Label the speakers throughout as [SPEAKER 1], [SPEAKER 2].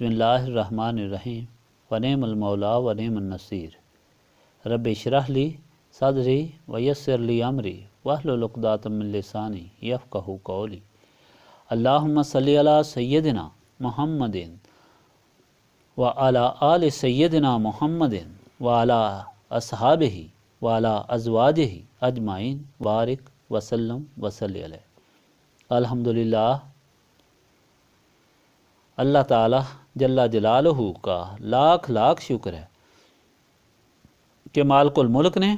[SPEAKER 1] بسم اللہ الرحمن الرحیم ونعم المولا ونعم النصیر رب اشرح لی صدری ویسر لی امری واحلل عقدۃ من لسانی یفقہوا قولی اللہم صلی علی سیدنا محمد وعلی آل سیدنا محمد وعلی اصحابہ وعلی ازواجہ اجمعین بارک وسلم وصلی علیہ۔ الحمدللہ، اللہ تعالیٰ جل جلالہ کا لاکھ لاکھ شکر ہے کہ مالک الملک نے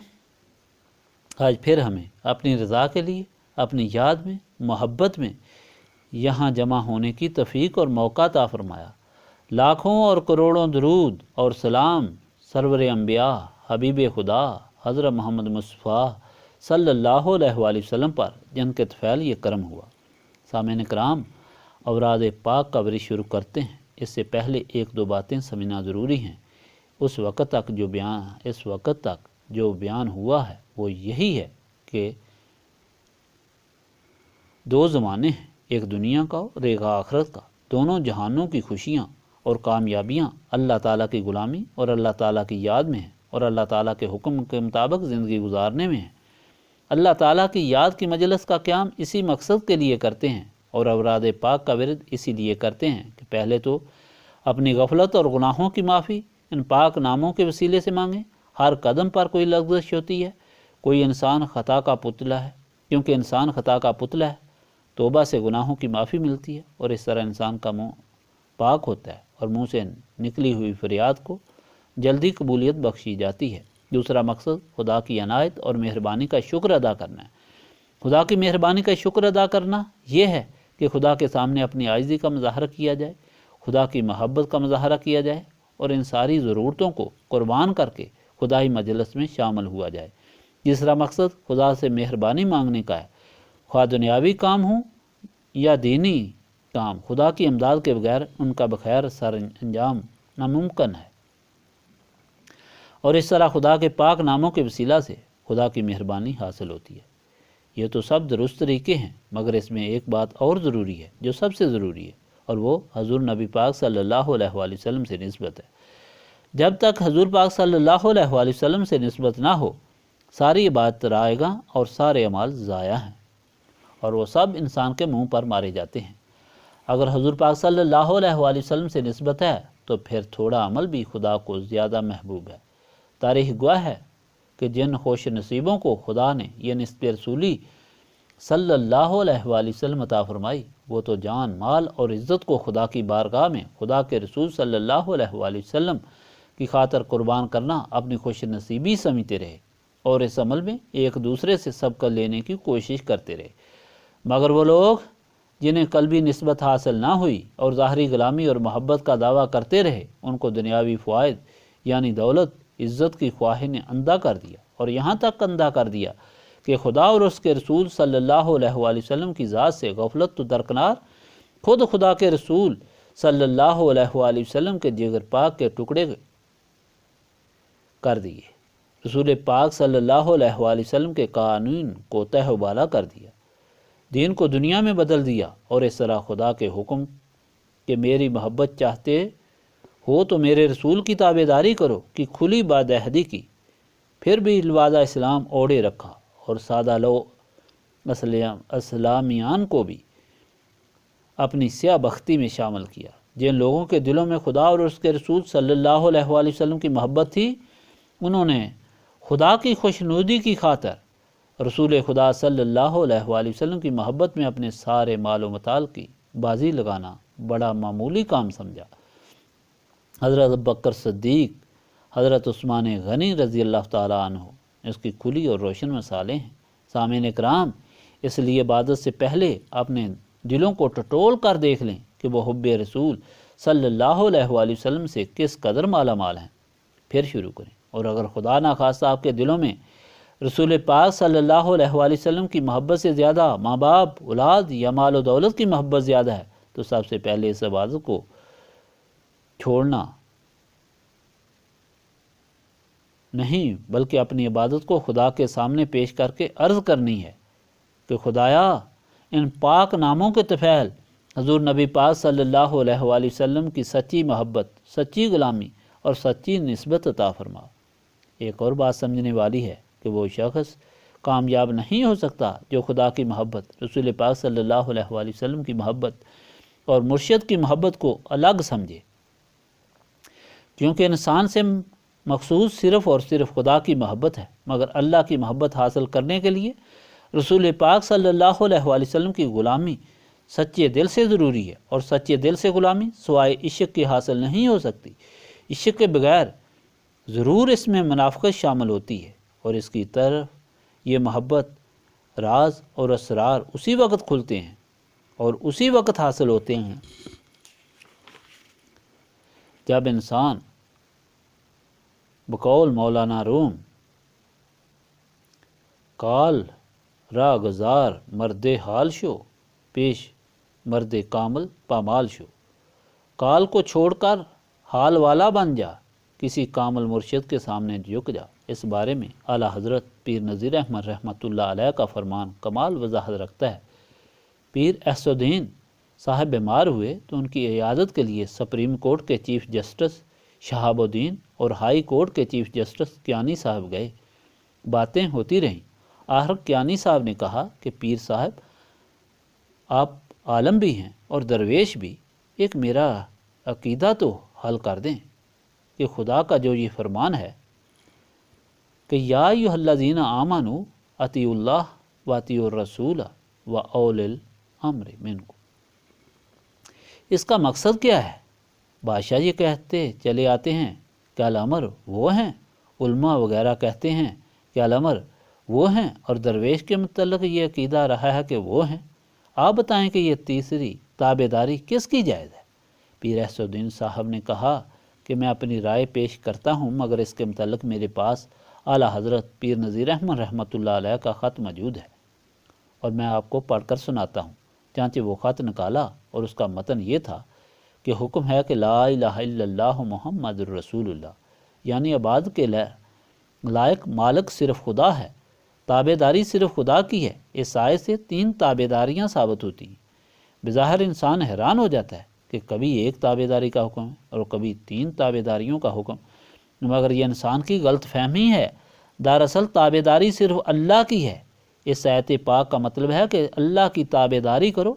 [SPEAKER 1] آج پھر ہمیں اپنی رضا کے لیے اپنی یاد میں محبت میں یہاں جمع ہونے کی توفیق اور موقع عطا فرمایا۔ لاکھوں اور کروڑوں درود اور سلام سرور انبیاء حبیب خدا حضرت محمد مصطفیٰ صلی اللہ علیہ وآلہ وسلم پر، جن کے طفیل یہ کرم ہوا۔ سامعین کرام، اوراد پاک کا ورد شروع کرتے ہیں، اس سے پہلے ایک دو باتیں سمجھنا ضروری ہیں۔ اس وقت تک جو بیان ہوا ہے وہ یہی ہے کہ دو زمانے ہیں، ایک دنیا کا اور ایک آخرت کا۔ دونوں جہانوں کی خوشیاں اور کامیابیاں اللہ تعالیٰ کی غلامی اور اللہ تعالیٰ کی یاد میں ہیں، اور اللہ تعالیٰ کے حکم کے مطابق زندگی گزارنے میں ہیں۔ اللہ تعالیٰ کی یاد کی مجلس کا قیام اسی مقصد کے لیے کرتے ہیں، اور اوراد پاک کا ورد اسی لیے کرتے ہیں کہ پہلے تو اپنی غفلت اور گناہوں کی معافی ان پاک ناموں کے وسیلے سے مانگیں۔ ہر قدم پر کوئی لغزش ہوتی ہے، کوئی انسان خطا کا پتلا ہے، کیونکہ انسان خطا کا پتلا ہے۔ توبہ سے گناہوں کی معافی ملتی ہے، اور اس طرح انسان کا منہ پاک ہوتا ہے اور منہ سے نکلی ہوئی فریاد کو جلدی قبولیت بخشی جاتی ہے۔ دوسرا مقصد خدا کی عنایت اور مہربانی کا شکر ادا کرنا ہے۔ خدا کی مہربانی کا شکر ادا کرنا یہ ہے کہ خدا کے سامنے اپنی عاجزی کا مظاہرہ کیا جائے، خدا کی محبت کا مظاہرہ کیا جائے، اور ان ساری ضرورتوں کو قربان کر کے خدائی مجلس میں شامل ہوا جائے۔ تیسرا مقصد خدا سے مہربانی مانگنے کا ہے، خواہ دنیاوی کام ہوں یا دینی کام، خدا کی امداد کے بغیر ان کا بخیر سر انجام ناممکن ہے۔ اور اس طرح خدا کے پاک ناموں کے وسیلہ سے خدا کی مہربانی حاصل ہوتی ہے۔ یہ تو سب درست طریقے ہیں، مگر اس میں ایک بات اور ضروری ہے جو سب سے ضروری ہے، اور وہ حضور نبی پاک صلی اللہ علیہ وآلہ وسلم سے نسبت ہے۔ جب تک حضور پاک صلی اللہ علیہ وآلہ وسلم سے نسبت نہ ہو، ساری عبادت رائے گاں اور سارے اعمال ضائع ہیں، اور وہ سب انسان کے منہ پر مارے جاتے ہیں۔ اگر حضور پاک صلی اللہ علیہ وآلہ وسلم سے نسبت ہے تو پھر تھوڑا عمل بھی خدا کو زیادہ محبوب ہے۔ تاریخ گواہ ہے کہ جن خوش نصیبوں کو خدا نے یہ نسبت رسولی صلی اللہ علیہ وآلہ وسلم عطا فرمائی، وہ تو جان مال اور عزت کو خدا کی بارگاہ میں خدا کے رسول صلی اللہ علیہ وآلہ وسلم کی خاطر قربان کرنا اپنی خوش نصیبی سمجھتے رہے، اور اس عمل میں ایک دوسرے سے سبقت لینے کی کوشش کرتے رہے۔ مگر وہ لوگ جنہیں قلبی نسبت حاصل نہ ہوئی اور ظاہری غلامی اور محبت کا دعویٰ کرتے رہے، ان کو دنیاوی فوائد یعنی دولت عزت کی خواہش نے اندھا کر دیا، اور یہاں تک اندھا کر دیا کہ خدا اور اس کے رسول صلی اللہ علیہ وآلہ وسلم کی ذات سے غفلت تو درکنار، خود خدا کے رسول صلی اللہ علیہ وآلہ وسلم کے جگر پاک کے ٹکڑے کر دیے، رسول پاک صلی اللہ علیہ وآلہ وسلم کے قانون کو تہ و بالا کر دیا، دین کو دنیا میں بدل دیا، اور اس طرح خدا کے حکم کہ میری محبت چاہتے ہو تو میرے رسول کی تابع داری کرو کی کھلی باد عہدی کی، پھر بھی لبادہ اسلام اوڑے رکھا، اور سادہ لو اسلامیان کو بھی اپنی سیاہ بختی میں شامل کیا۔ جن لوگوں کے دلوں میں خدا اور اس کے رسول صلی اللہ علیہ وآلہ وسلم کی محبت تھی، انہوں نے خدا کی خوشنودی کی خاطر رسول خدا صلی اللہ علیہ وآلہ وسلم کی محبت میں اپنے سارے مال و متال کی بازی لگانا بڑا معمولی کام سمجھا۔ حضرت ابوبکر صدیق، حضرت عثمان غنی رضی اللہ تعالیٰ عنہ اس کی کھلی اور روشن مثالیں ہیں۔ سامعین کرام، اس لیے عبادت سے پہلے اپنے دلوں کو ٹٹول کر دیکھ لیں کہ وہ حب رسول صلی اللہ علیہ وآلہ وسلم سے کس قدر مالا مال ہیں، پھر شروع کریں۔ اور اگر خدا نخواستہ آپ کے دلوں میں رسول پاک صلی اللہ علیہ وآلہ وسلم کی محبت سے زیادہ ماں باپ، اولاد یا مال و دولت کی محبت زیادہ ہے، تو سب سے پہلے اس عبادت کو چھوڑنا نہیں، بلکہ اپنی عبادت کو خدا کے سامنے پیش کر کے عرض کرنی ہے کہ خدایا، ان پاک ناموں کے طفیل حضور نبی پاک صلی اللہ علیہ وآلہ وسلم کی سچی محبت، سچی غلامی اور سچی نسبت عطا فرما۔ ایک اور بات سمجھنے والی ہے کہ وہ شخص کامیاب نہیں ہو سکتا جو خدا کی محبت، رسول پاک صلی اللہ علیہ وآلہ وسلم کی محبت اور مرشد کی محبت کو الگ سمجھے، کیونکہ انسان سے مقصود صرف اور صرف خدا کی محبت ہے، مگر اللہ کی محبت حاصل کرنے کے لیے رسول پاک صلی اللہ علیہ وآلہ وسلم کی غلامی سچے دل سے ضروری ہے، اور سچے دل سے غلامی سوائے عشق کی حاصل نہیں ہو سکتی۔ عشق کے بغیر ضرور اس میں منافقت شامل ہوتی ہے، اور اس کی طرف یہ محبت راز اور اسرار اسی وقت کھلتے ہیں اور اسی وقت حاصل ہوتے ہیں جب انسان بقول مولانا روم کال را گزار مرد حال شو پیش مرد کامل پامال شو، کال کو چھوڑ کر حال والا بن جا، کسی کامل مرشد کے سامنے جھک جا۔ اس بارے میں اعلیٰ حضرت پیر نذیر احمد رحمۃ اللہ علیہ کا فرمان کمال وضاحت رکھتا ہے۔ پیر احس الدین صاحب بیمار ہوئے تو ان کی عیادت کے لیے سپریم کورٹ کے چیف جسٹس شہاب الدین اور ہائی کورٹ کے چیف جسٹس کیانی صاحب گئے۔ باتیں ہوتی رہیں، آخر کیانی صاحب نے کہا کہ پیر صاحب آپ عالم بھی ہیں اور درویش بھی، ایک میرا عقیدہ تو حل کر دیں کہ خدا کا جو یہ فرمان ہے کہ یا ایھا الذین آمنوا اطیعوا اللہ و اطیعوا الرسول و اولی الامر منکم، اس کا مقصد کیا ہے؟ بادشاہ یہ کہتے چلے آتے ہیں کہ الامر وہ ہیں، علماء وغیرہ کہتے ہیں کہ الامر وہ ہیں، اور درویش کے متعلق یہ عقیدہ رہا ہے کہ وہ ہیں۔ آپ بتائیں کہ یہ تیسری تابع داری کس کی جائز ہے؟ پیر احس الدین صاحب نے کہا کہ میں اپنی رائے پیش کرتا ہوں، مگر اس کے متعلق میرے پاس اعلیٰ حضرت پیر نذیر احمد رحمۃ اللہ علیہ کا خط موجود ہے، اور میں آپ کو پڑھ کر سناتا ہوں۔ چانچہ وہ خط نکالا اور اس کا متن یہ تھا کہ حکم ہے کہ لا الہ الا اللہ محمد الرسول اللہ، یعنی عبادت کے لائق مالک صرف خدا ہے، تابع داری صرف خدا کی ہے۔ اس آیت سے 3 تابع داریاں ثابت ہوتی ہیں۔ بظاہر انسان حیران ہو جاتا ہے کہ کبھی ایک تابع داری کا حکم ہے اور کبھی 3 تابع داریوں کا حکم، مگر یہ انسان کی غلط فہمی ہے۔ دراصل تابع داری صرف اللہ کی ہے۔ اس آیت پاک کا مطلب ہے کہ اللہ کی تابع داری کرو۔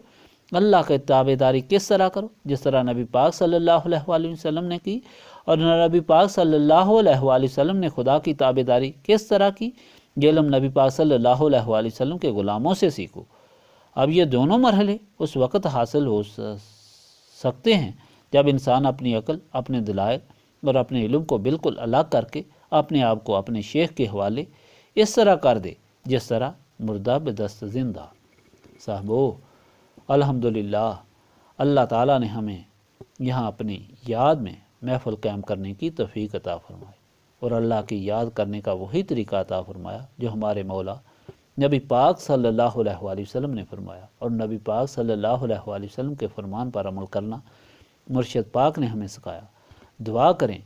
[SPEAKER 1] اللہ کی تابع داری کس طرح کرو؟ جس طرح نبی پاک صلی اللہ علیہ وآلہ وسلم نے کی، اور نبی پاک صلی اللہ علیہ وآلہ وسلم نے خدا کی تابع داری کس طرح کی، یہ علم نبی پاک صلی اللہ علیہ وآلہ وسلم کے غلاموں سے سیکھو۔ اب یہ دونوں مرحلے اس وقت حاصل ہو سکتے ہیں جب انسان اپنی عقل، اپنے دلائل اور اپنے علم کو بالکل الگ کر کے اپنے آپ کو اپنے شیخ کے حوالے اس طرح کر دے جس طرح مردہ بدست زندہ۔ صاحبو، الحمدللہ اللہ تعالیٰ نے ہمیں یہاں اپنی یاد میں محفل قائم کرنے کی توفیق عطا فرمائی، اور اللہ کی یاد کرنے کا وہی طریقہ عطا فرمایا جو ہمارے مولا نبی پاک صلی اللہ علیہ وآلہ وسلم نے فرمایا، اور نبی پاک صلی اللہ علیہ وآلہ وسلم کے فرمان پر عمل کرنا مرشد پاک نے ہمیں سکھایا۔ دعا کریں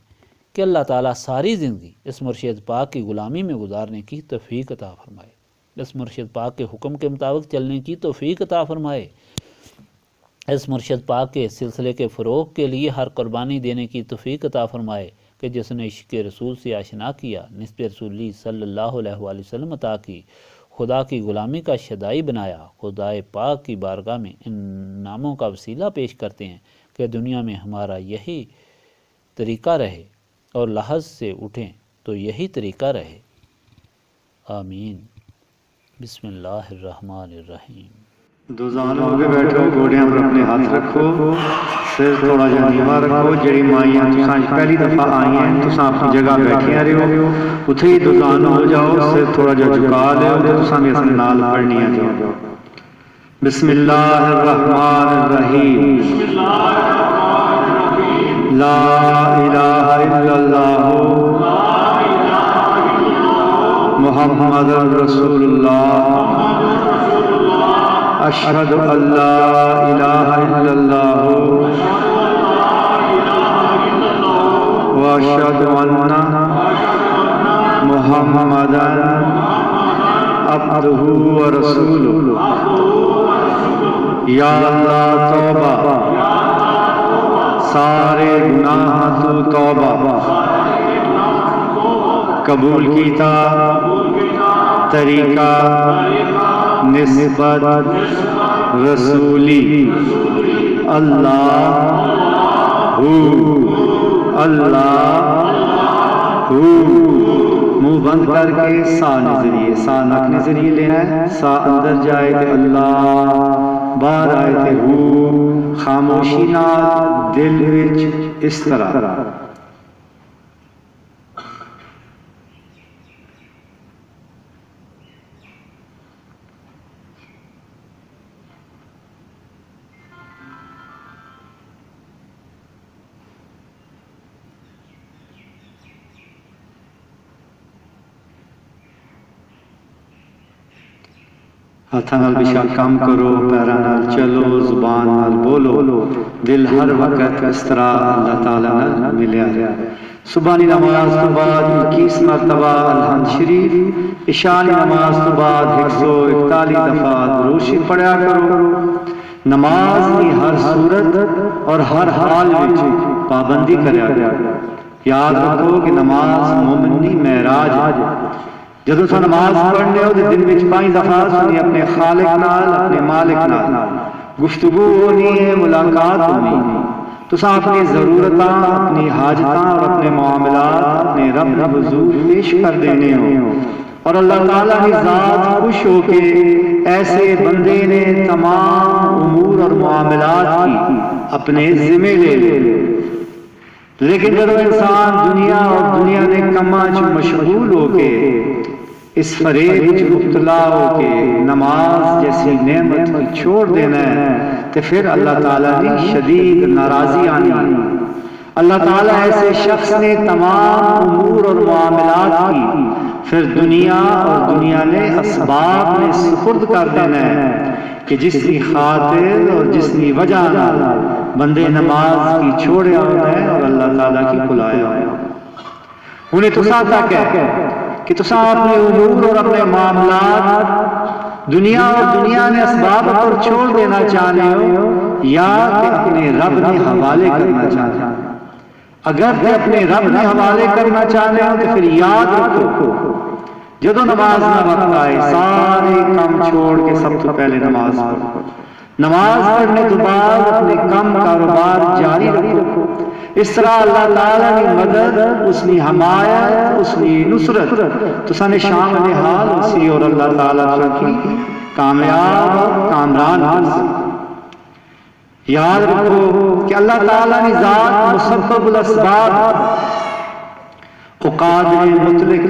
[SPEAKER 1] کہ اللہ تعالیٰ ساری زندگی اس مرشد پاک کی غلامی میں گزارنے کی توفیق عطا فرمائے، اس مرشد پاک کے حکم کے مطابق چلنے کی توفیق عطا فرمائے، اس مرشد پاک کے سلسلے کے فروغ کے لیے ہر قربانی دینے کی توفیق عطا فرمائے کہ جس نے عشق رسول سے آشنا کیا، نسب رسولی صلی اللہ علیہ وآلہ وسلم عطا کی، خدا کی غلامی کا شدائی بنایا۔ خدائے پاک کی بارگاہ میں ان ناموں کا وسیلہ پیش کرتے ہیں کہ دنیا میں ہمارا یہی طریقہ رہے، اور لحظ سے اٹھیں تو یہی طریقہ رہے۔ آمین۔ بسم اللہ الرحمن الرحیم۔
[SPEAKER 2] دو زانوں پہ بیٹھو، گوڑیاں پر اپنے ہاتھ رکھو، سر تھوڑا جہا نیواں رکھو۔ جڑی مائیاں تساں پہلی دفعہ آئی ہیں، تساں اپنی جگہ بیٹھیاں رہو، اتھے ہی دو زانوں ہو جاؤ، سر تھوڑا جہا جھکا لو تے تساں بھی اپنے نال پڑھنیاں جاؤ۔ بسم اللہ الرحمن الرحیم۔ لا الہ الا اللہ محمد رسول اللہ، اشہد ان لا الہ الا اللہ واشہد ان محمدا عبدہ ورسولہ۔ یا اللہ توبہ، سارے گناہ تو توبہ قبول کیتا، طریقہ نسبت رسولی اللہ منہ بند کر کے سا نظریے، سا نک نظریے لینا ہے، سا اندر جائے تے اللہ، باہر آئے تے ہو، خاموشی نہ دل وچ اس طرح۔ ہاتھاں نال بشا کام کرو، پیراں نال چلو، زبان نال بولو، دل ہر وقت اس طرح اللہ تعالیٰ نال ملیا ہے۔ صبح نماز تو بعد 21 مرتبہ الحمد شریف، عشاء نماز تو بعد 141 دفعہ درود شریف پڑھیا کرو۔ نماز کی ہر صورت اور ہر حال وچ پابندی کریا کرو۔ یاد رکھو کہ نماز مومن دی معراج ہے۔ جدوں تساں نماز پڑھنے ہو تو دن وچ 5 دفعہ سنی اپنے خالق نال، اپنے مالک نال گفتگو ہونی ہے، ملاقات ہونی ہے۔ تساں اپنی ضرورتاں، اپنی حاجتاں اور اپنے معاملات اپنے رب کے حضور پیش کر دینے ہو، اور اللہ تعالیٰ کی ذات خوش ہو کے ایسے بندے نے تمام امور اور معاملات کی اپنے ذمہ لے لے۔ لیکن جب انسان دنیا اور دنیا کے کماں چ مشغول ہو کے اس فریب وچ مبتلا ہو کے نماز جیسی نعمت کو چھوڑ دینا ہے تو پھر اللہ تعالیٰ کی شدید ناراضی آنی۔ اللہ تعالیٰ ایسے شخص نے تمام امور اور معاملات کی پھر دنیا اور دنیا نے اسباب میں سپرد کر دینا ہے کہ جس کی خاطر اور جس کی وجہ بندے نماز کی چھوڑیا ہوتا ہے اور اللہ تعالیٰ کی بلایا ہوتا ہے۔ انہیں تساں تک ہے کہ تساں اپنے امور اور اپنے معاملات دنیا اور دنیا نے اسباب پر چھوڑ دینا چاہتے ہو یا کہ اپنے رب نے حوالے کرنا چاہتے ہو۔ اگر کہ اپنے رب نے حوالے کرنا چاہتے ہو تو پھر یاد رکھو جدو نماز نہ وقت آئے سارے کام چھوڑ کے سب تو پہلے نماز پڑھو۔ نماز پڑھنے کے بعد اپنے کام کاروبار جاری رکھو۔ اس طرح اللہ تعالیٰ کی مدد، اس کی حمایت، اس کی نصرت تساں نے شامل حال اسی اور اللہ تعالیٰ کی کامیاب اور کامران حاصل۔ یاد رکھو کہ اللہ تعالیٰ کی ذات مسبب الاسباب و قادر مطلق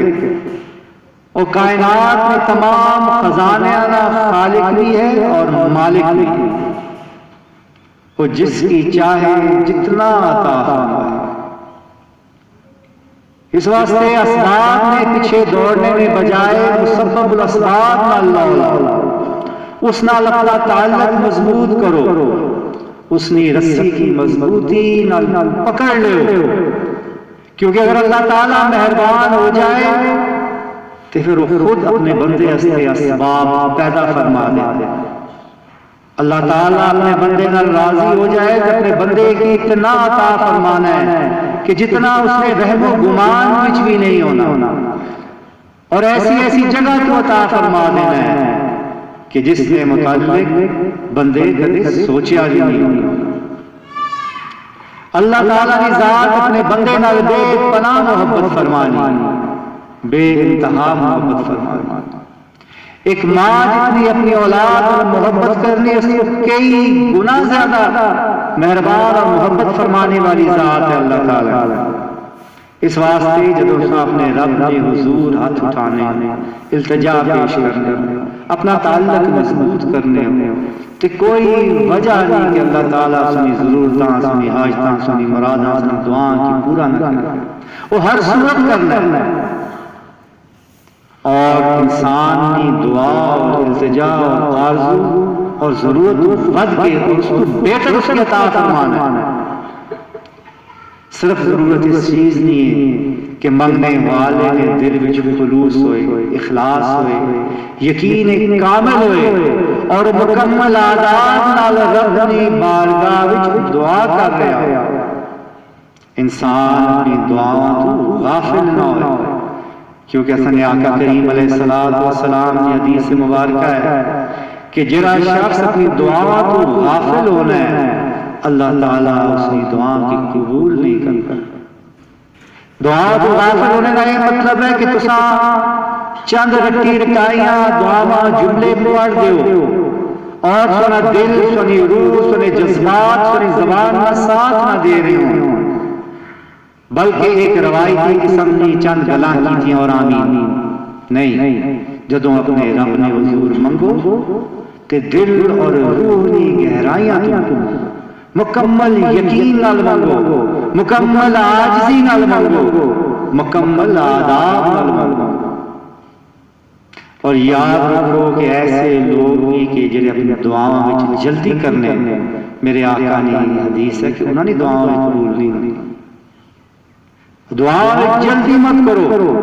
[SPEAKER 2] اور کائنات میں تمام خزانے والا خالق بھی ہے اور مالک بھی ہے، وہ جس کی چاہے جتنا عطا فرمائے۔ اس واسطے اسباب میں پیچھے دوڑنے میں بجائے مسبب الاسباب نال لو، اس نال اپنا تعلق مضبوط کرو، اس نے رسی کی مضبوطی نال پکڑ لو، کیونکہ اگر اللہ تعالیٰ مہربان ہو جائے تو پھر وہ خود اپنے بندے سے اسباب پیدا فرما دے۔ اللہ تعالیٰ اپنے بندے نال راضی ہو جائے تو اپنے بندے کی اتنا عطا فرمانا ہے کہ جتنا اس نے وہم و گمان کچھ بھی نہیں ہونا، اور ایسی ایسی جگہ کو عطا فرما دینا ہے کہ جس کے متعلق بندے کبھی سوچیا بھی نہیں ہونا۔ اللہ تعالیٰ کی ذات اپنے بندے نال بے پناہ محبت فرمانی، بے انتہا محبت فرمانی۔ ایک ماں جتنی اپنی اولاد اور محبت کرنی، اس کو کئی گنا زیادہ مہربان اور محبت فرمانے والی ذات ہے اللہ تعالیٰ۔ اس واسطے جب اس اپنے رب کے حضور ہاتھ اٹھانے، التجا پیش کرنے، اپنا تعلق مضبوط کرنے تو کوئی وجہ نہیں کہ اللہ تعالیٰ اپنی ضرورتاں، اپنی حاجتاں، اپنی مراداں، اپنی دعاں کی پورا نہ کرے۔ وہ ہر صورت کرنا ہے، اور انسان کی دعا اور التجا اور آرزو اور ضرورت ود کے اس کو بہتر اس کی عطا فرمانا ہے۔ صرف ضرورت اس چیز نہیں ہے کہ منگنے والے کے دل میں خلوص ہوئے، اخلاص ہوئے، یقین کامل ہوئے اور مکمل آداب نال رب دی بارگاہ وچ دعا کر رہا، انسان اپنی دعاواں تو غافل نہ ہوئے، کیونکہ اصل آقا کریم علیہ السلام کی حدیث مبارکہ ہے کہ جڑا شخص اپنی دعاواں تو غافل ہونا ہے اللہ تعالیٰ اس کی دعا کی قبول نہیں کرتا۔ دعا تو غافل ہونے کا یہ مطلب ہے کہ تساں چند رٹی رٹائیاں دعاواں جملے پڑھ دیو اور سنا دل، سنی روح، سنے جذبات، سنی زبان کا ساتھ نہ دے رہے ہوں، بلکہ ایک روایتی قسم کی چند گلاں کی تھی اور آمین نہیں، جدوں اپنے رب نے حضور منگو کہ دل اور روح کی گہرائیاں تم مکمل یقین نال منگو، مکمل عاجزی نال منگو، مکمل آداب نال منگو، اور یاد رکھو کہ ایسے لوگ ہی کہ جڑے اپنی دعاواں وچ جلدی کرنے، میرے آقا نے حدیث ہے کہ انہاں نے دعاواں قبول نہیں ہوندی۔ دعا میں جلدی مت کرو،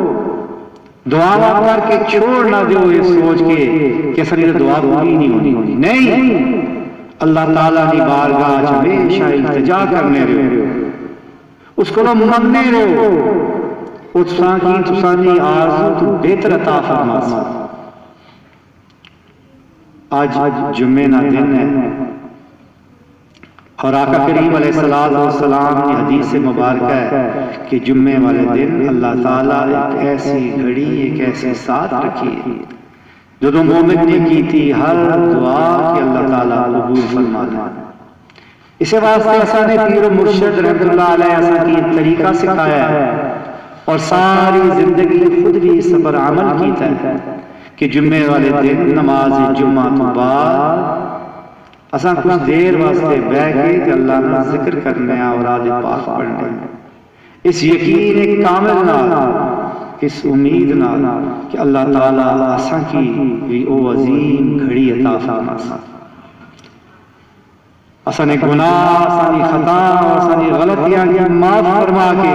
[SPEAKER 2] دعا کر کے چھوڑ نہ دو یہ سوچ کے کہ سری دعا پوری نہیں ہونی، نہیں، اللہ تعالیٰ کی بارگاہ ہمیشہ التجا کرنے رہو، اس کو منگنے رہو، اتساں کی تسانی آرزو تو بہتر عطا فرما۔ آج جمعہ نا دن ہے اور آقا کریم علیہ السلام کی حدیث مبارکہ ہے کہ جمعے والے دن اللہ تعالیٰ ایک ایسی گھڑی، ایک ایسی ساتھ رکھی ہے جو مومن نے کی تھی ہر دعا کہ اللہ تعالیٰ قبول فرمانا۔ اسے واسطے ایسا نے پیر و مرشد رحمت اللہ علیہ ایسا کی طریقہ سکھایا ہے اور ساری زندگی خود بھی صبر عمل کیتا ہے کہ جمعے والے دن نماز جمعہ تو بعد اساں کچھ دیر واسطے بیٹھ کے اللہ کا ذکر کرنے اور آج پاک پڑھنے، اس یقین ایک کامل نال، اس امید نال کہ اللہ تعالیٰ اساں کی بھی او عظیم گھڑی عطا فرما، اساں نے گناہ، اساں کی خطا، اساں کی غلطیاں کی معاف فرما کے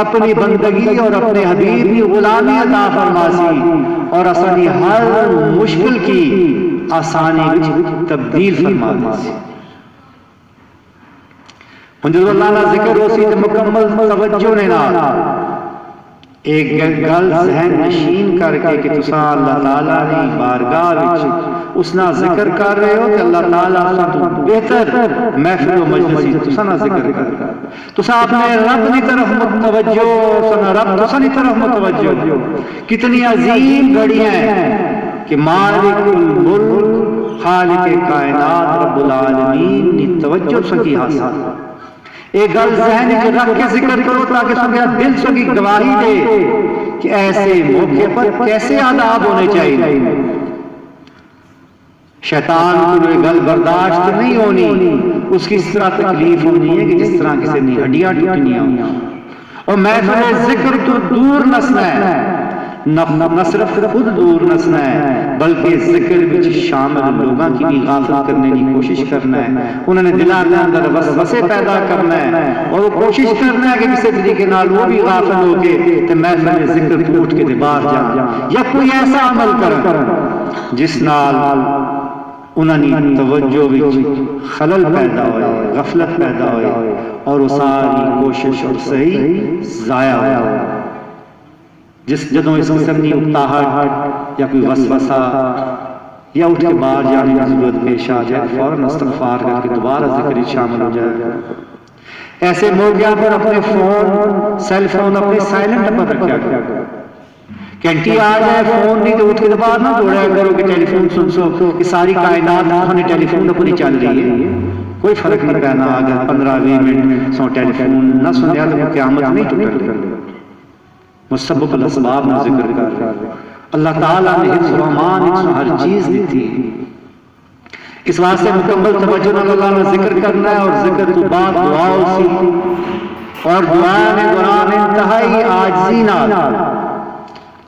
[SPEAKER 2] اپنی بندگی اور اپنے حبیب کی غلامی عطا فرماسی اور اساں کی ہر مشکل کی آسانی تبدیل فرما دی۔ جب اللہ کا ذکر ہو سی تو مکمل توجہ نے نہ ایک گل ذہن نشین کر کے کہ تساں اللہ تعالیٰ نے بارگاہ وچ اس نا ذکر کر رہے ہو کہ اللہ تعالیٰ تو بہتر محفل و مجلسی تساں نا ذکر کر تساں اپنے رب کی طرف متوجہ، سنا رب تساں کی طرف متوجہ، کتنی عظیم گھڑیاں ہیں کہ مالک الملک خالق کائنات رب العالمین نے توجہ سکی حاصل۔ ایک گل ذہن میں رکھ کے ذکر کرو تاکہ سنگا دل سکی گواہی دے کہ ایسے موقع پر کیسے آداب ہونے چاہیے۔ شیطان کو یہ گل برداشت نہیں ہونی، اس کی اس طرح تکلیف ہونی ہے کہ جس طرح کسی نے ہڈیاں ٹوٹنیاں اور محفل ذکر تو دور نسنا ہے، نہ صرف خود دور نسنا ہے بلکہ ذکر وچ شامل لوگاں کی بھی غافل کرنے کی کوشش کرنا ہے، انہوں نے دلاں دے اندر وسوسے پیدا کرنا ہے اور وہ کوشش کرنا ہے کہ کسی طریقے نال وہ بھی غافل ہو کے تے محفل ذکر ٹوٹ کے تے باہر جان یا کوئی ایسا عمل کرن جس نال انہوں نے توجہ وچ خلل پیدا ہوئے، غفلت پیدا ہوئے اور وہ ساری کوشش اور صحیح ضائع ہو۔ جدوں اس قسم کی اکتاہٹ یا کوئی وسوسہ یا اٹھ کے باہر جانے کی ضرورت پیش آ جائے فوراً استغفار کر کے دوبارہ ذکر شامل ہو جائے۔ ایسے موقع پر اپنے فون، سیل فون اپنے سائلنٹ پر رکھا کرو، گھنٹی آ جائے فون نہیں تو اٹھ کے باہر نہ دوڑا کرو کہ ٹیلی فون سن سو کہ ساری کائنات ہمیں ٹیلی فون اپنی چل رہی ہے، کوئی فرق نہیں پڑنا۔ اگر 15-20 منٹ سو ٹیلی فون نہ سنیا تو قیامت نہیں ٹوٹے۔ مسبب الاسباب میں ذکر کر اللہ تعالیٰ نے حفظ و امان ہر چیز دی تھی، اس واسطے مکمل توجہ اللہ نے ذکر کرنا ہے اور ذکر تو بعد دعا اسی اور دعا میں قرآن انتہائی عاجزی نال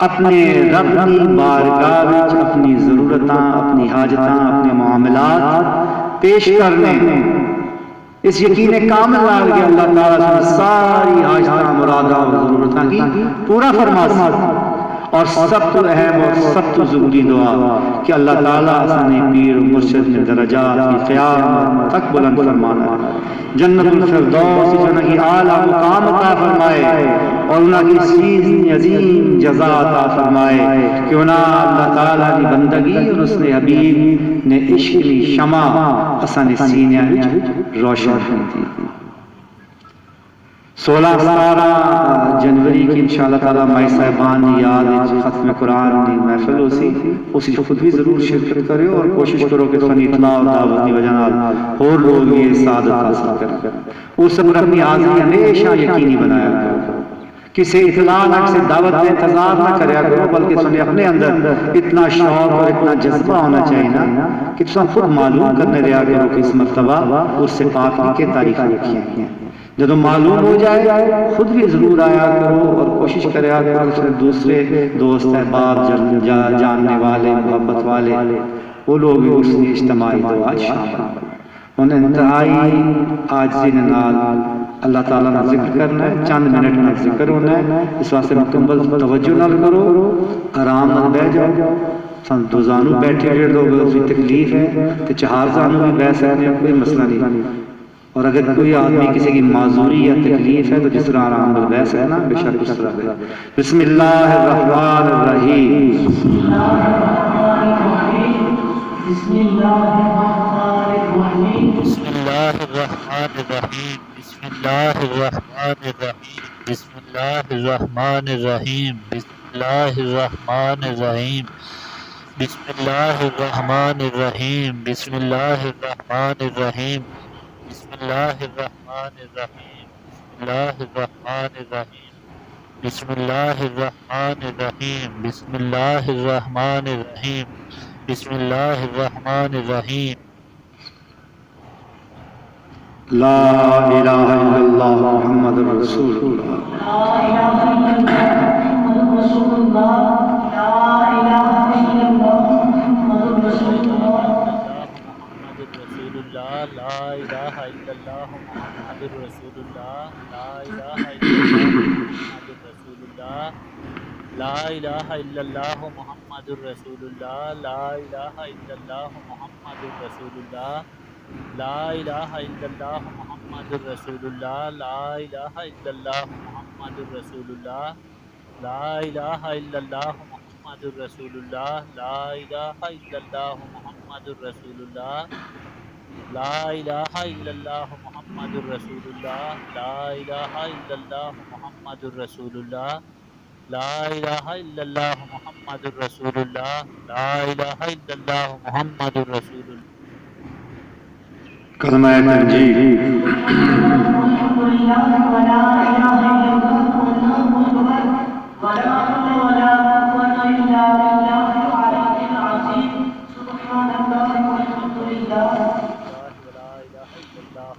[SPEAKER 2] اپنے رب کی بارگاہ وچ اپنی ضرورتاں، اپنی حاجتاں، اپنے معاملات پیش کرنے، اس یقین کامل نال کہ اللہ تعالیٰ ساری حاجتاں، مراداں اور ضرورتاں کی پورا فرما اور سب تو اہم اور سب تو ضروری دعا کہ اللہ تعالیٰ آسانی پیر و مرشد میں درجات کی قیامت تک بلند فرمانا، جنت الفردوس جنہ کی اعلیٰ مقام عطا فرمائے اور انہاں کی سیز عظیم جزا عطا فرمائے کہ انہاں اللہ تعالیٰ کی بندگی اور اس نے حبیب نے عشق کی شمع آسانی سینیاں روشن کی تھی۔ 16-17 جنوری کی انشاءاللہ تعالیٰ مائی صاحبان یاد ختم قرآن کی محفل اسی خود بھی ضرور شرکت کرے اور کوشش کرو کہ فنی اطلاع اور دعوت کی وجہ اور لوگ یہ سعادت حاصل کریں۔ اس پر اپنی حاضری ہمیشہ یقینی بنایا کرو، کسی اطلاع نہ کسی دعوت میں انتظار نہ کریا کرو، بلکہ تمہیں اپنے اندر اتنا شوق اور اتنا جذبہ ہونا چاہیے نا کہ تم خود معلوم کرنے دیا کرو کہ اس مرتبہ اس سے پاک کی تاریخ لکھی ہیں۔ جب معلوم ہو جائے خود بھی ضرور آیا کرو اور کوشش کریا کرو دوسرے دوست احباب جاننے والے محبت والے وہ لوگ بھی اس کی اجتماعی دعا شامل انہیں انتہائی عاجزی نال اللہ تعالیٰ نے ذکر کرنا ہے، چند منٹ میں ذکر ہونا ہے، اس واسطے مکمل توجہ نال کرو، آرام نال بیٹھ جاؤ، دو زانو بیٹھے ہوئے لوگ کی تکلیف ہے تو 4 زانو بھی بیٹھ سکتے ہیں، کوئی مسئلہ نہیں، اور اگر کوئی آدمی کسی کی معذوری یا تکلیف ہے تو جس طرح آرام نال بیٹھ سکے نا بے شک اس طرح بیٹھ۔ بسم اللہ الرحمن الرحیم،
[SPEAKER 3] بسم اللہ الرحمن الرحیم، بسم اللہ الرحمن الرحیم، بسم اللہ الرحمن الرحیم، بسم اللہ الرحمن الرحیم، بسم اللہ الرحمن الرحیم، بسم اللہ الرحمن الرحیم، بسم اللہ الرحمن الرحیم، بسم اللہ الرحمن الرحیم، بسم اللہ الرحمن الرحیم، بسم اللہ الرحمن الرحیم، بسم اللہ الرحمن الرحیم۔
[SPEAKER 2] لا الہ الا اللہ محمد رسول اللہ،
[SPEAKER 3] لا الہ الا اللہ محمد رسول اللہ، لا الہ الا اللہ محمد رسول اللہ، محمد رسول اللہ، لا الہ الا اللہ محمد رسول اللہ، لا الہ الا اللہ محمد رسول اللہ، لا الہ الا اللہ محمد رسول اللہ، لا الہ الا اللہ محمد رسول اللہ، لا الہ الا اللہ محمد رسول اللہ، لا الہ الا اللہ محمد رسول اللہ، لا الہ الا اللہ محمد رسول اللہ، لا الہ الا اللہ محمد رسول اللہ، لا الہ الا اللہ محمد رسول اللہ، لا الہ الا اللہ محمد رسول اللہ، لا الہ الا اللہ محمد رسول اللہ۔
[SPEAKER 2] کلمہ تنجیل۔
[SPEAKER 3] الحمد للہ ولا الہ الا اللہ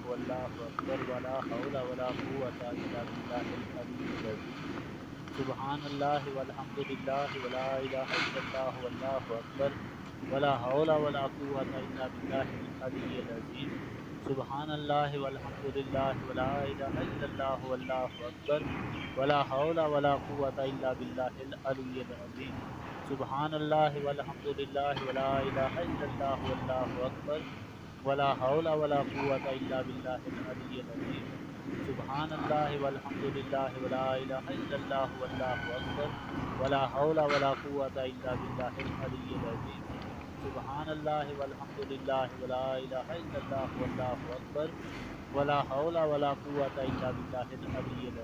[SPEAKER 3] واللہ اکبر ولا حول ولا قوة الا باللہ العلی العظیم، سبحان اللہ والحمد للہ ولا الہ الا اللہ واللہ اکبر ولا حول ولا قوة الا باللہ العلی العظیم، سبحان اللہ والحمد للہ ولا الہ الا اللہ واللہ اکبر ولا حول ولا قوة الا باللہ العلی العظیم، سبحان اللہ والحمد للہ ولا الہ الا اللہ واللہ اکبر ولا حول ولا قوة الا باللہ العلی العظیم، سبحان اللہ والحمد للہ ولا الہ الا اللہ واللہ اکبر ولا حول ولا قوة الا باللہ العلی العظیم، سبحان اللہ والحمد للہ ولا الہ الا اللہ واللہ اکبر ولا حول ولا قوة الا باللہ العلی العظیم، سبحان اللہ والحمد للہ ولا الہ الا اللہ واللہ اکبر ولا حول ولا قوة الا باللہ العلی العظیم،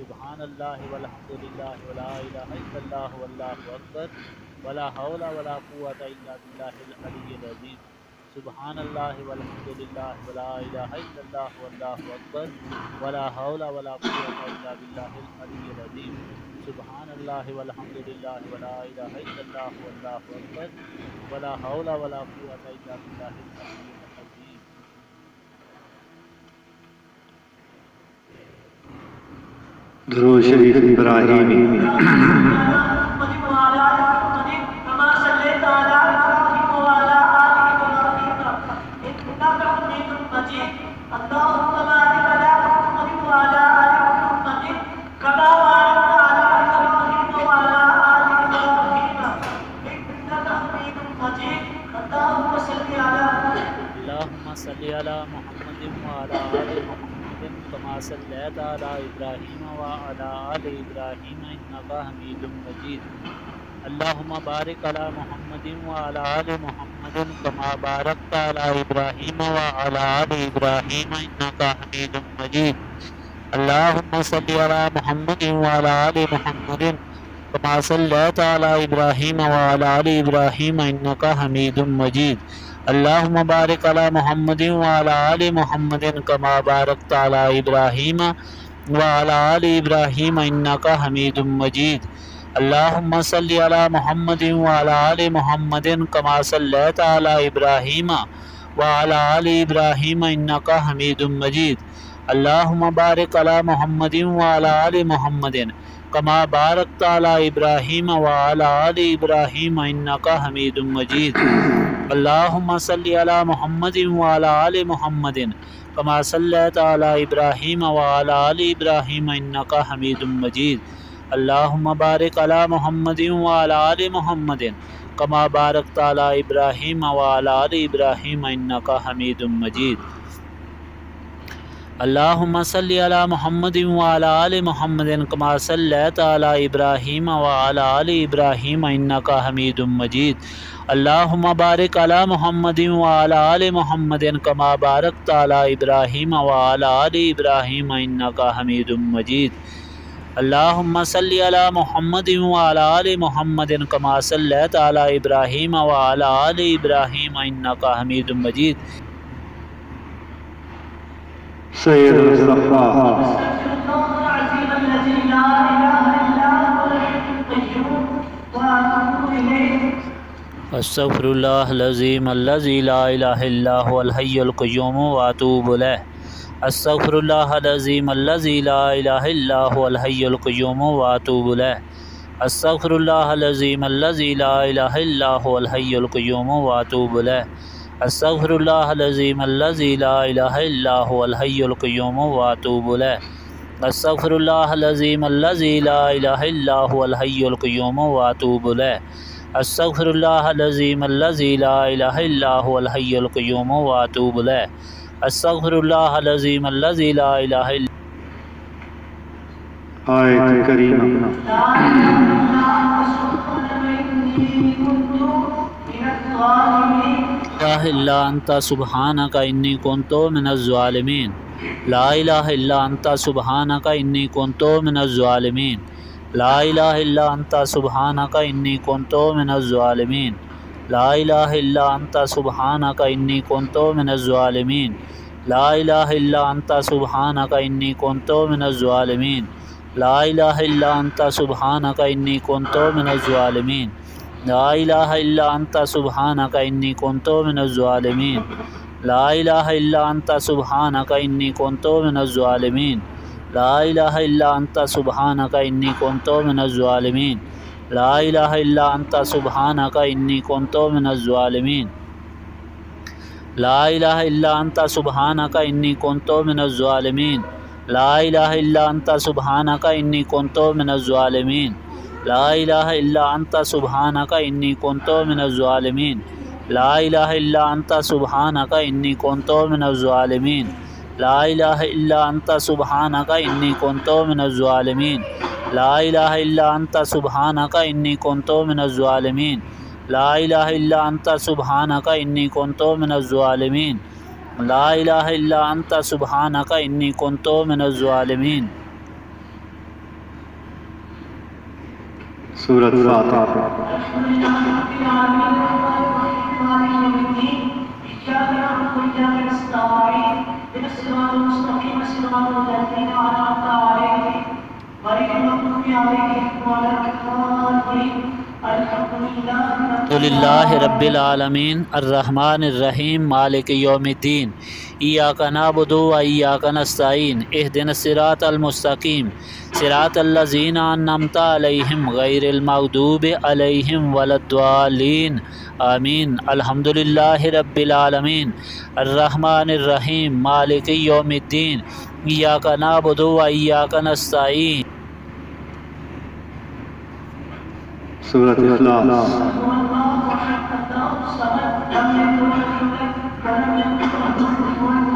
[SPEAKER 3] سبحان اللہ والحمد للہ ولا الہ الا اللہ واللہ اکبر ولا حول ولا قوة الا باللہ العلی العظیم، سبحان اللہ والحمد للہ ولا الہ الا اللہ واللہ اکبر ولا حول ولا قوة الا باللہ العلی العظیم، سبحان اللہ والحمد للہ ولا الہ الا اللہ واللہ اکبر ولا حول ولا قوة الا باللہ العلی العظیم۔
[SPEAKER 2] درود شریف ابراہیمی۔
[SPEAKER 3] اللهم
[SPEAKER 1] كما صليت على إبراهيم وعلى آل إبراهيم إنك حميد مجيد اللهم بارك على محمد وعلى آل محمد كما باركت على إبراهيم وعلى آل إبراهيم إنك حميد مجيد اللهم صل على محمد وعلى آل محمد كما صليت على إبراهيم وعلى آل إبراهيم إنك حميد مجيد اللهم بارك على محمد وعلى آل محمد كما باركت على إبراهيم وعلى آل إبراهيم إنك حميد مجيد اللهم صل على محمد وعلى آل محمد كما صليت على إبراهيم وعلى آل إبراهيم إنك حميد مجيد اللهم بارك على محمد وعلى آل محمد كما باركت على إبراهيم وعلى آل إبراهيم إنك حميد مجيد اللهم صل على محمد وعلى آل محمد كما صليت على إبراهيم وعلى آل إبراهيم إنك حميد مجيد اللهم بارك على محمد وعلى آل محمد كما باركت على إبراهيم وعلى آل إبراهيم إنك حميد مجيد اللهم صل على محمد وعلى آل محمد كما صليت على إبراهيم وعلى آل إبراهيم إنك حميد مجيد اللهم بارك على محمد وعلى آل محمد كما باركت على إبراهيم وعلى آل إبراهيم إنك حميد مجيد اللهم صل على محمد وعلى آل محمد كما صليت على إبراهيم وعلى آل إبراهيم إنك حميد مجيد
[SPEAKER 2] سيد المصطفى
[SPEAKER 1] استغفر الله العظيم الذي لا إله إلا هو الحي القيوم وأتوب إليه استغفر الله العظيم الذي لا إله إلا هو الحي القيوم وأتوب إليه استغفر الله العظيم الذي لا إله إلا هو الحي القيوم وأتوب إليه استغفر الله العظيم الذي لا إله إلا هو الحي القيوم وأتوب إليه استغفر الله العظيم الذي لا إله إلا هو الحي القيوم وأتوب إليه استغفر الله العظيم الذي لا إله إلا هو الحي القيوم وأتوب إليه استغفر الله العظيم الذي لا إله إلا
[SPEAKER 2] آیت کریمہ
[SPEAKER 1] لا إله إلا أنت سبحانك إني كنت من الظالمين لا إله إلا أنت سبحانك إني كنت من الظالمين لا إله إلا أنت سبحانك إني كنت من الظالمين لا إله إلا أنت سبحانك إني كنت من الظالمين لا إله إلا أنت سبحانك إني كنت من الظالمين لا إله إلا أنت سبحانك إني كنت من الظالمين لا إله إلا أنت سبحانك إني كنت من الظالمين لا إله إلا أنت سبحانك إني كنت من الظالمين لا إله إلا أنت سبحانك إني كنت من الظالمين لا إله إلا أنت سبحانك إني كنت من الظالمين لا إله إلا أنت سبحانك إني كنت من الظالمين لا إله إلا أنت سبحانك إني كنت من الظالمين لا إله إلا أنت سبحانك إني كنت من الظالمين لا إله إلا أنت سبحانك إني كنت من الظالمين لا إله إلا أنت سبحانك إني كنت من الظالمين لا إله إلا أنت سبحانك إني كنت من الظالمين لا إله إلا أنت سبحانك إني كنت من الظالمين لا إله إلا أنت سبحانك إني كنت من الظالمين
[SPEAKER 2] سورۃ فاتحہ
[SPEAKER 1] للہ رب العالمین الرحمن الرحیم مالک یوم الدین ایاک نعبد و ایاک نستعین اہدنا الصراط المستقیم صراط الذین انعمت علیہم غیر المغضوب علیہم ولا الضالین آمین الحمدللہ رب العالمین الرحمن الرحیم مالک یوم الدین ایاک نعبد و ایاک نستعین
[SPEAKER 2] سورۃ اخلاص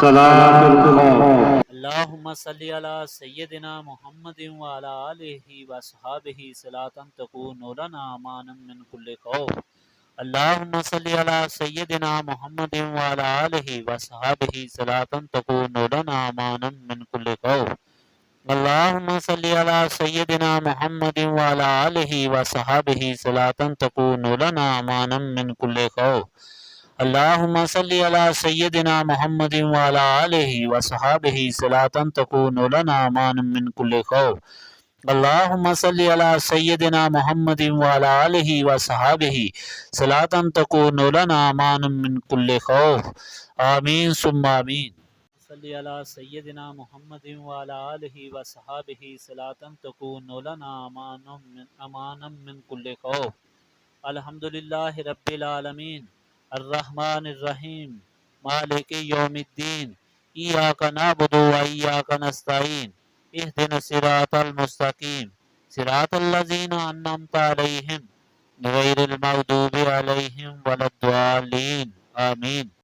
[SPEAKER 2] صلاۃ الخوف۔
[SPEAKER 1] اللہم صلی علی سیدنا محمد وعلی آلہ وصحابہ صلاۃ تکون لنا امانا من کل خوف۔ اللہم صلی علی سیدنا محمد وعلی آلہ وصحابہ صلاۃ تکون لنا امانا من کل خوف۔ اللہم صلی علی سیدنا محمد وعلی آلہ وصحابہ صلاۃ تکون لنا امانا من کل خوف۔ اللہم صلی علی سیدنا محمد وعلی آلہ وصحابہ صلاۃ تکون لنا امانا من کل خوف۔ اللہم صلی علی سیدنا محمد وعلی آلہ وصحابہ صلاۃ تکون لنا امانا من کل خوف۔ آمین ثم آمین۔ صلی علی سیدنا محمد وعلی آلہ وصحابہ صلاۃ تکون لنا امانا من کل خوف۔ الحمدللہ رب العالمین الرحمن الرحیم مالک یوم الدین ایاک نعبد و ایاک نستعین اہدنا الصراط المستقیم صراط الذین انعمت علیہم غیر المغضوب علیہم ولا الضالین آمین۔